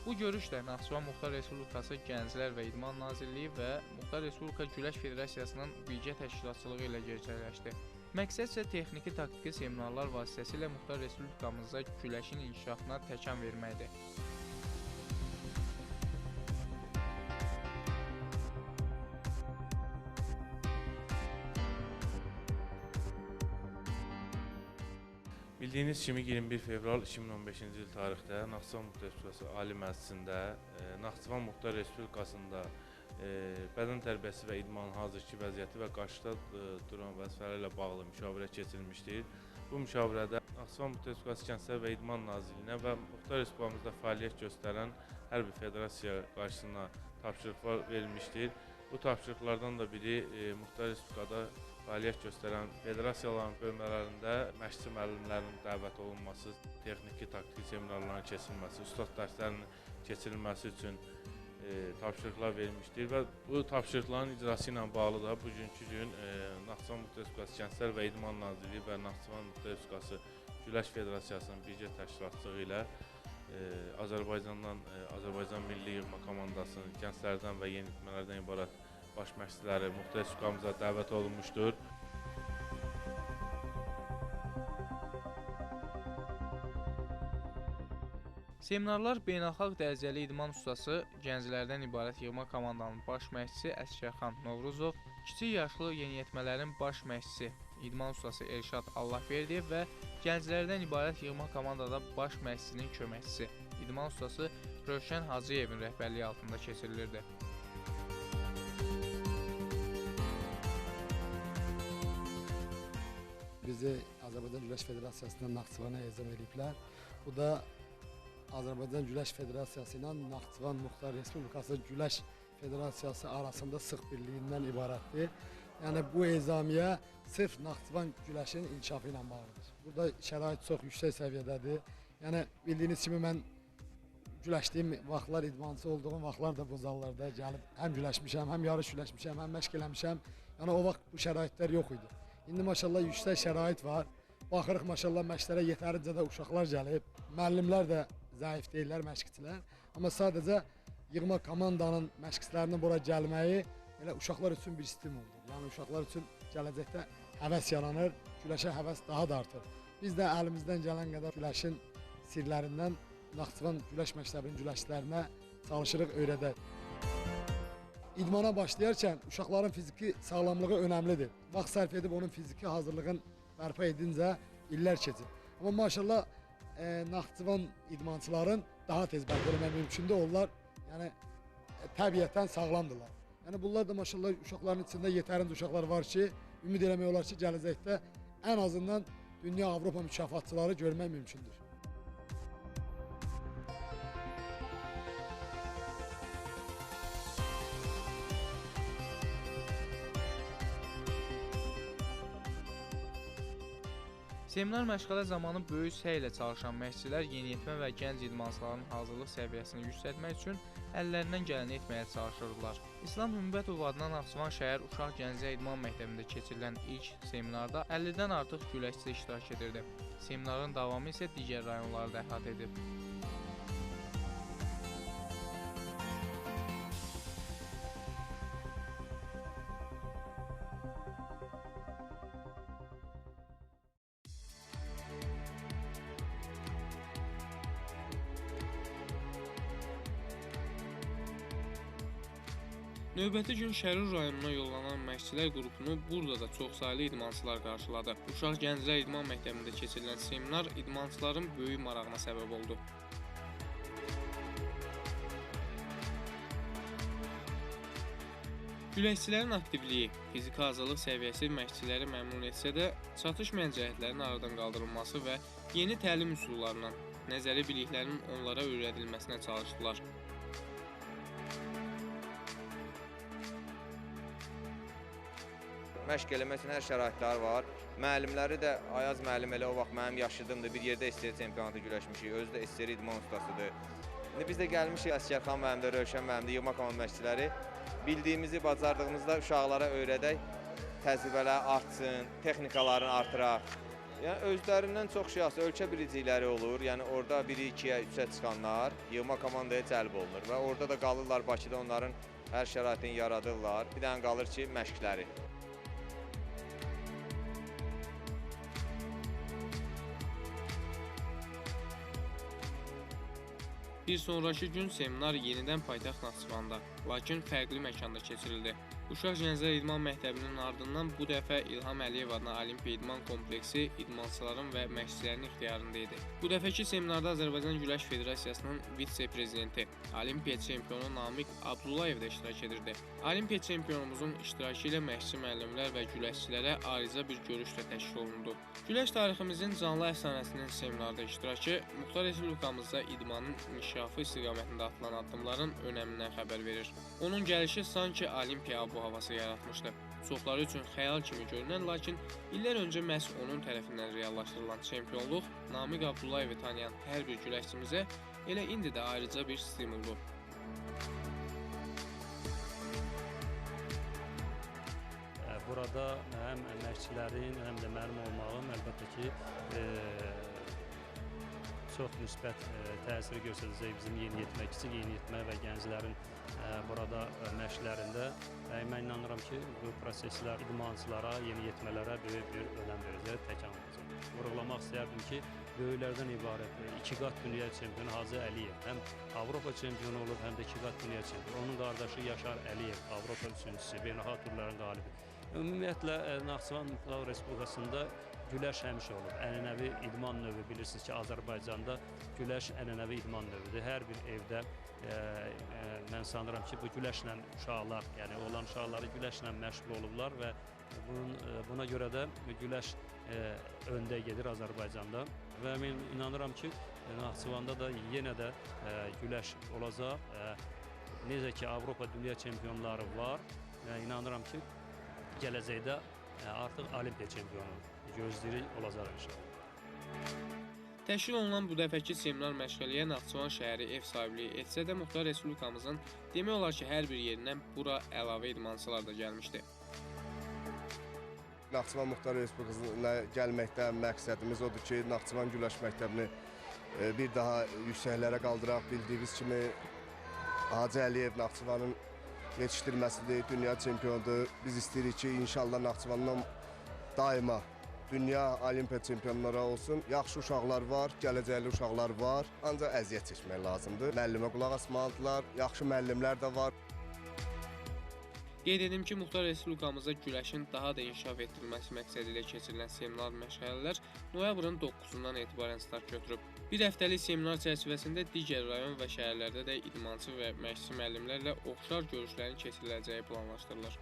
Bu görüşlə Naxçıvan Muxtar Respublikası Gənclər və İdman Nazirliyi və Muxtar Respublika Güləş Federasiyasının birgə təşkilatçılığı ilə gerçəkləşdi. Məqsəd isə texniki taktiki seminarlar vasitəsilə Muxtar Respublikamızda güləşin inkişafına təkan verməkdir. Bildiyiniz kimi 21 fevral 2015-ci il tarixdə Naxçıvan Muxtar Respublikası Ali Məclisində Naxçıvan Muxtar Respublikasında bədən tərbiyəsi və idmanın hazırki vəziyyəti və qarşıda duran vəzifələri ilə bağlı müşavirə keçirilmişdir. Bu müşavirədə Naxçıvan Muxtar Respublikası Gənclər və İdman Nazirliyinə və Muxtar Respublikamızda fəaliyyət göstərən hər bir federasiya qarşısına tapşırıqlar verilmişdir. Bu tapşırıqlardan da biri Muxtar Respublikada fəaliyyət göstərən federasiyaların bölmələrində məşqçi müəllimlərinin dəvət olunması, texniki taktiki seminarların keçirilməsi, ustad dərslərinin keçirilməsi üçün tapşırıqlar verilmişdir və bu tapşırıqların icrası ilə bağlı da bugünkü gün Naxçıvan Muxtar Respublikası Gənclər və İdman Nazirliyi və Naxçıvan Muxtar Respublikası Güləş Federasiyasının birgə təşkilatçılığı ilə Azərbaycan Milli Yığma Komandasının gənclərdən və yeniyetmələrdən ibarət baş məşqçiləri Muxtar Respublikamıza dəvət olunmuşdur. Seminarlar beynəlxalq dərəcəli idman ustası, gənclərdən ibarət yığma komandanın baş məşqçisi Əsgərxan Novruzov, kiçik yaşlı yeniyetmələrin baş məşqçisi, idman ustası Elşad Allahverdiyev və gənclərdən ibarət yığma komandada baş məşqçisinin köməkçisi, idman ustası Rövşən Hacıyevin rəhbərliyi altında keçirilirdi. Bizi Azərbaycan Güləş Federasiyasından Naxçıvana ezam ediblər. Bu da Azərbaycan Güləş Federasiyası ilə Naxçıvan Muxtar Respublikası Güləş Federasiyası arasında sıx birliyindən ibarətdir. Yəni bu ezamiyə sırf Naxçıvan güləşinin inkişafı ilə bağlıdır. Burada şərait çox yüksək səviyyədədir. Yəni bildiyiniz kimi mən güləşdiyim vaxtlar, idmançı olduğum vaxtlar da bu zallarda gəlib həm güləşmişəm, həm yarış güləşmişəm, həm məşq eləmişəm. Yəni o vaxt bu şəraitlər yox idi. İndi maşallah yüksək şərait var. Baxırıq maşallah məşqlərə yetərincə də uşaqlar gəlib. Müəllimlər də zəif deyirlər, məşqçilər. Amma sadəcə yığma komandanın məşqçilərinin bura gəlməyi elə uşaqlar üçün bir stimuldur. Yəni uşaqlar üçün gələcəkdə həvəs yaranır, güləşə həvəs daha da artır. Biz də əlimizdən gələn qədər güləşin sirlərindən Naxçıvan Güləş məktəbinin güləşçilərinə çalışırıq öyrədək. İdmana başlayarkən uşaqların fiziki sağlamlığı önəmlidir. Vaxt sərf edib onun fiziki hazırlığın bərpa edincə illər keçir. Amma maşallah Naxçıvan idmançıların daha tez bərpa etmək mümkündür. Onlar yəni təbiətən sağlamdırlar. Yəni bunlar da maşallah uşaqların içində yetərincə uşaqlar var ki, ümid eləmək olar ki, gələcəkdə ən azından dünya Avropa mükafatçıları görmək mümkündür. Seminar məşğələ zamanı böyük səy ilə çalışan məşqçilər yeniyetmə və gənc idmançıların hazırlıq səviyyəsini yüksəltmək üçün əllərindən gələni etməyə çalışırdılar. İslam Hümbətov adına Naxçıvan şəhər Uşaq Gənclər İdman Məktəbində keçirilən ilk seminarda 50-dən artıq güləşçi iştirak edirdi. Seminarın davamı isə digər rayonları da əhatə edib. Növbəti gün Şərur rayonuna yollanan məşqçilər qrupunu burada da çoxsaylı idmançılar qarşıladı. Uşaq Gənclər İdman Məktəbində keçirilən seminar idmançıların böyük marağına səbəb oldu. Güləşçilərin aktivliyi, fiziki hazırlıq səviyyəsi məşqçiləri məmnun etsə də, çatışmayan cəhətlərin aradan qaldırılması və yeni təlim üsullarından nəzəri biliklərinin onlara öyrədilməsinə çalışdılar. Məşq eləmək üçün hər şəraitlər var. Müəllimləri də Ayaz müəllim elə o vaxt mənim yaşıdımdır. Bir yerdə SSR çempionatı güləşmişik. Özü də SSR idman ustasıdır. İndi biz də gəlmişik Əsgərxan müəllim də, Rövşən müəllim də, yığma komanda məşqçiləri. Bildiyimizi, bacardığımızda uşaqlara öyrədək, təcrübələr artsın, texnikalarını artıraq. Yəni özlərindən çox şəxsi ölkə biricilikləri olur. Yəni orada 1-i 2-yə, 3-ə çıxanlar yığma komandaya cəlb olunur və orada da qalırlar Bakıda onların hər şəraitini yaradırlar. Bir dənə qalır ki, məşqləri. Bir sonraki gün seminar yenidən paytaxt Naxçıvanda, lakin fərqli məkanda keçirildi. Uşaq Gənclər İdman Məktəbinin ardından bu dəfə İlham Əliyev adına Olimpiya İdman Kompleksi idmançıların və məşqçilərin ixtiyarında idi. Bu dəfəki seminarda Azərbaycan Güləş Federasiyasının vitse-prezidenti, Olimpiya çempionu Namiq Abdullayev də iştirak edirdi. Olimpiya çempionumuzun iştirakı ilə məşqçi müəllimlər və güləşçilərə ayrıca bir görüş də təşkil olundu. Güləş tariximizin canlı əfsanəsinin seminarda iştirakı Muxtar Respublikamızda idmanın inkişafı istiqamətində atılan addımların önəmindən xəbər verir. Onun gəlişi sanki Olimpiya havası yaratmışdı. Çoxları üçün xəyal kimi görünən, lakin illər öncə məhz onun tərəfindən reallaşdırılan çempionluq Namiq Abdullayevi tanıyan hər bir güləşçimizə elə indi də ayrıca bir stimuldur. Burada həm məşqçilərin, həm də mənim olmağım əlbəttə ki, çox müsbət təsir göstərəcək bizim yeniyetmə, kiçik yeniyetmə və gənclərin burada məşqlərində. Mən inanıram ki, bu proseslər idmançılara, yeniyetmələrə böyük bir önəm verəcək, təkan olacaq. Vurğulamaq istərdim ki, böyüklərdən ibarət 2 qat dünya çempionu Hacı Əliyev həm Avropa çempionu olub, həm də 2 qat dünya çempionu. Onun qardaşı Yaşar Əliyev, Avropa üçüncüsü, beynəlxalq turların qalibi. Ümumiyyətlə, Naxçıvan Muxtar Respublikasında güləş həmişə olub. Ənənəvi idman növü, bilirsiniz ki, Azərbaycanda güləş ənənəvi idman növüdür. Hər bir evdə mən sanıram ki, bu güləşlə uşaqlar, yəni olan uşaqları güləşlə məşğul olublar və buna görə də güləş öndə gedir Azərbaycanda və mən inanıram ki, Naxçıvanda da yenə də güləş olacaq. Necə ki, Avropa dünya çempionları var, inanıram ki, gələcəkdə artıq Olimpiya çempionu gözləyirik olacaq inşallah. Təşkil olunan bu dəfəki seminar məşğəliyə Naxçıvan şəhəri ev sahibliyi etsə də Muxtar Respublikamızın demək olar ki, hər bir yerindən bura əlavə idmançılar da gəlmişdi. Naxçıvan Muxtar Respublikasına gəlməkdə məqsədimiz odur ki, Naxçıvan Güləş Məktəbini bir daha yüksəklərə qaldıraq. Bildiyiniz kimi Hacı Əliyev Naxçıvanın yetişdirməsidir, dünya çempionudur. Biz istəyirik ki, inşallah Naxçıvandan daima dünya olimpiya çempionları olsun. Yaxşı uşaqlar var, gələcəkli uşaqlar var. Ancaq əziyyət çəkmək lazımdır. Müəllimə qulaq asmalıdırlar, yaxşı müəllimlər də var. Qeyd edim ki, Muxtar Respublikamızda güləşin daha da inkişaf etdirilməsi məqsədi ilə keçirilən seminar məşğələlər noyabrın 9-dan etibarən start götürüb. Bir həftəlik seminar çərçivəsində digər rayon və şəhərlərdə də idmançı və məşqçi müəllimlərlə oxşar görüşlərin keçiriləcəyi planlaşdırılır.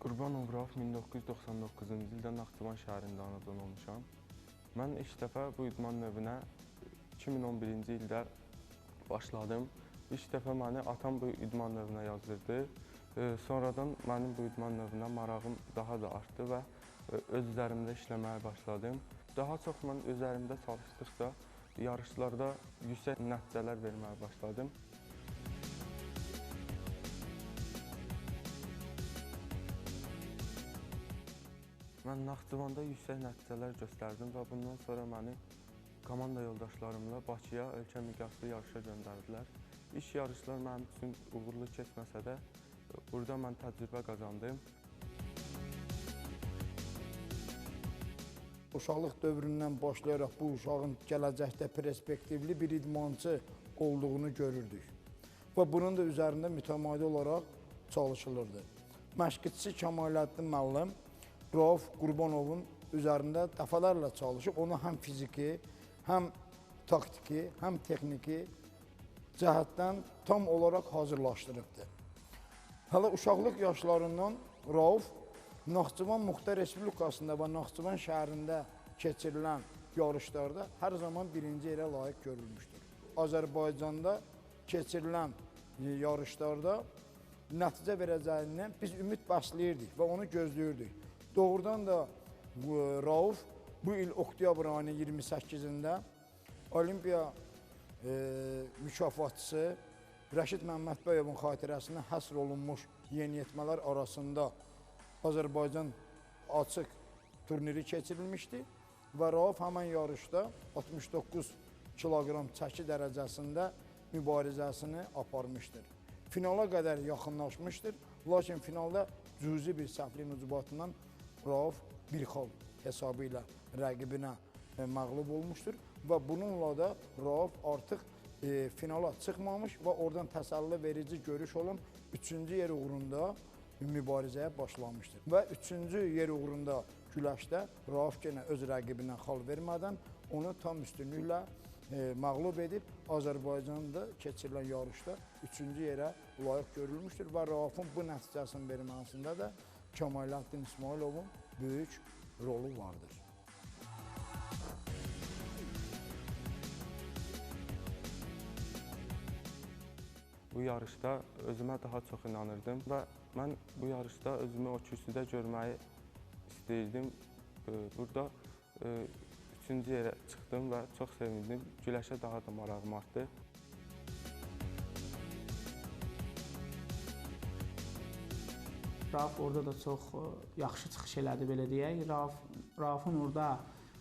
Qurban Obrov 1999-cu ildə Naxçıvan şəhərində anadan olmuşam. Mən ilk dəfə bu idman növünə 2011-ci ildə başladım. İlk dəfə məni atam bu idman növünə yazdırdı. Sonradan mənim bu idman növünə marağım daha da artdı və öz üzərimdə işləməyə başladım. Daha çox mən üzərimdə çalışdıqca yarışlarda yüksək nəticələr verməyə başladım. Mən Naxçıvanda yüksək nəticələr göstərdim və bundan sonra məni komanda yoldaşlarımla Bakıya ölkə miqyaslı yarışa göndərdilər. İlk yarışlar mənim üçün uğurlu keçməsə də, burada mən təcrübə qazandım. Uşaqlıq dövründən başlayaraq bu uşağın gələcəkdə perspektivli bir idmançı olduğunu görürdük və bunun da üzərində mütəmadi olaraq çalışılırdı. məşqçisi Kemaləddin müəllim Rauf Qurbanovun üzərində dəfələrlə çalışıb, onu həm fiziki, həm taktiki, həm texniki cəhətdən tam olaraq hazırlaşdırıbdır. Hələ uşaqlıq yaşlarından Rauf Naxçıvan Muxtar Respublikasında və Naxçıvan şəhərində keçirilən yarışlarda hər zaman birinci yerə layiq görülmüşdür. Azərbaycanda keçirilən yarışlarda nəticə verəcəyindən biz ümid bəsləyirdik və onu gözləyirdik. Doğrudan da Rauf bu il oktyabr ayının 28-də Olimpiya mükafatçısı Rəşid Məmmədbəyovun xatirəsinə həsr olunmuş yeniyetmələr arasında Azərbaycan açıq turniri keçirilmişdi və Rauf həmən yarışda 69 kiloqram çəki dərəcəsində mübarizəsini aparmışdır. Finala qədər yaxınlaşmışdır, lakin finalda cüzi bir səhvliyin ucbatından Rauf bir xal hesabı ilə rəqibinə məğlub olmuşdur və bununla da Rauf artıq finala çıxmamış və oradan təsəlli verici görüş olan 3-cü yer uğrunda mübarizəyə başlamışdır. Və 3-cü yer uğrunda güləşdə Rauf yenə öz rəqibinə xal vermədən onu tam üstünlüklə məğlub edib Azərbaycanda keçirilən yarışda 3-cü yerə layiq görülmüşdür və Raufun bu nəticəsinin verməsində də Kemaləddin İsmailovun böyük rolu vardır. Bu yarışda özümə daha çox inanırdım və mən bu yarışda özümü o kürsüdə görməyi istəyirdim. Burada 3-cü yerə çıxdım və çox sevindim. Güləşə daha da marağım artdı. Rauf orada da çox yaxşı çıxış elədi, belə deyək. Raufun orada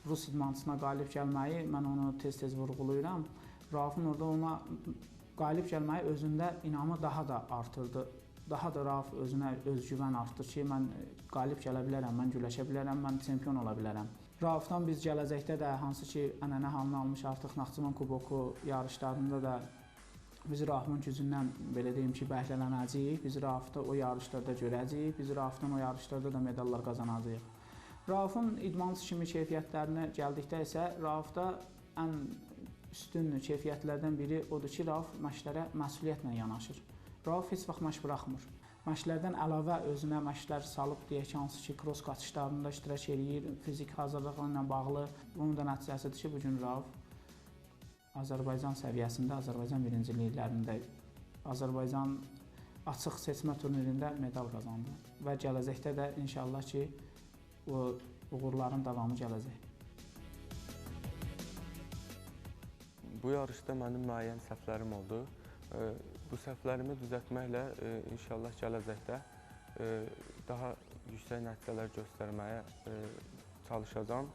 Rus idmançısına qalib gəlməyi, mən onu tez-tez vurğulayıram. Raufun orada ona qalib gəlməyi özündə inamı daha da artırdı. Daha da Rauf özünə özgüvən artdı ki, mən qalib gələ bilərəm, mən güləşə bilərəm, mən çempion ola bilərəm. Raufdan biz gələcəkdə də hansı ki, ənənə halını almış artıq Naxçıvan Kuboku yarışlarında da biz Raufun gücündən, belə deyim ki, bəhrələnəcəyik. Biz Raufda o yarışlarda görəcəyik, biz Raufdan o yarışlarda da medallar qazanacağıq. Raufun idmançı kimi keyfiyyətlərinə gəldikdə isə Raufda ən üstün keyfiyyətlərdən biri odur ki, Rauf məşqlərə məsuliyyətlə yanaşır. Rauf heç vaxt məşq buraxmır. Məşqlərdən əlavə özünə məşqlər salıb, deyək ki, hansı ki, cross qaçışlarında iştirak edir, fizik hazırlıqla ilə bağlı. Bunun da nəticəsidir ki, bugün Rauf Azərbaycan səviyyəsində, Azərbaycan birinciliklərində, Azərbaycan açıq seçmə turnirində medal qazandı. Və gələcəkdə də inşallah ki, o uğurların davamı gələcək. Bu yarışda mənim müəyyən səhvlərim oldu. Bu səhvlərimi düzəltməklə inşallah gələcəkdə daha yüksək nəticələr göstərməyə çalışacağam.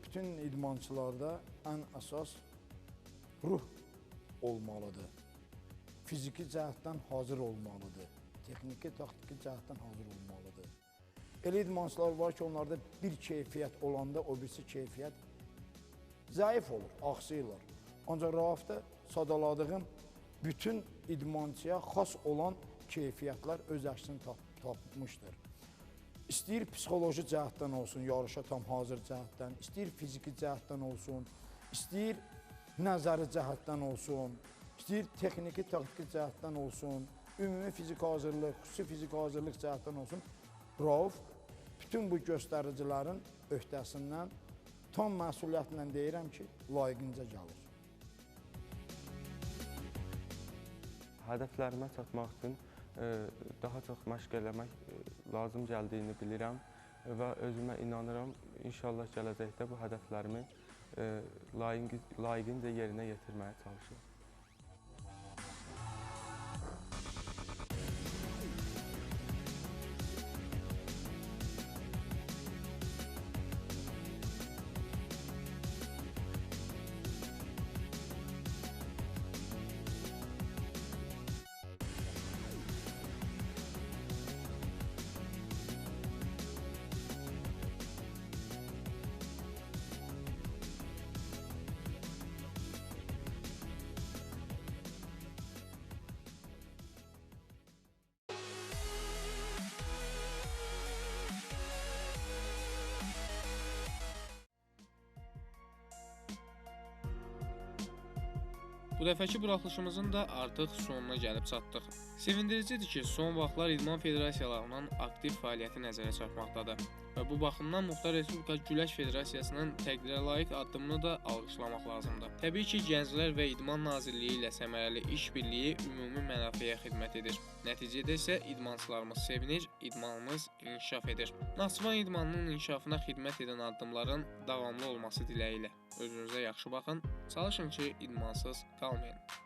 Bütün idmançılarda ən əsas ruh olmalıdır. Fiziki cəhətdən hazır olmalıdır. Texniki, taktiki cəhətdən hazır olmalıdır. Elə idmançılar var ki, onlarda bir keyfiyyət olanda o birisi keyfiyyət zəif olur, axsayırlar. Ancaq Raufda sadaladığım bütün idmançıya xas olan keyfiyyətlər öz əksini tapmışdır. İstəyir psixoloji cəhətdən olsun, yarışa tam hazır cəhətdən, istəyir fiziki cəhətdən olsun, istəyir nəzəri cəhətdən olsun, istəyir texniki, taktiki cəhətdən olsun, ümumi fiziki hazırlıq, xüsusi fiziki hazırlıq cəhətdən olsun. Rauf bütün bu göstəricilərin öhdəsindən tam məsuliyyətlə deyirəm ki, layiqincə gəlir. Hədəflərimə çatmaq üçün daha çox məşq eləmək lazım gəldiyini bilirəm və özümə inanıram. İnşallah gələcəkdə bu hədəflərimi layiqincə yerinə yetirməyə çalışıram. Bu dəfəki buraxılışımızın da artıq sonuna gəlib çatdıq. Sevindiricidir ki, son vaxtlar idman federasiyalarının aktiv fəaliyyəti nəzərə çarpmaqdadır və bu baxımdan Muxtar Respublika Güləş Federasiyasının təqdirə layiq addımını da alqışlamaq lazımdır. Təbii ki, Gənclər və İdman Nazirliyi ilə səmərəli işbirliyi ümumi mənafiyə xidmət edir. Nəticədə isə idmançılarımız sevinir, idmanımız inkişaf edir. Naxçıvan idmanının inkişafına xidmət edən addımların davamlı olması diləyilə. Özünüzə yaxşı baxın, çalışın ki, idmansız qalmayın.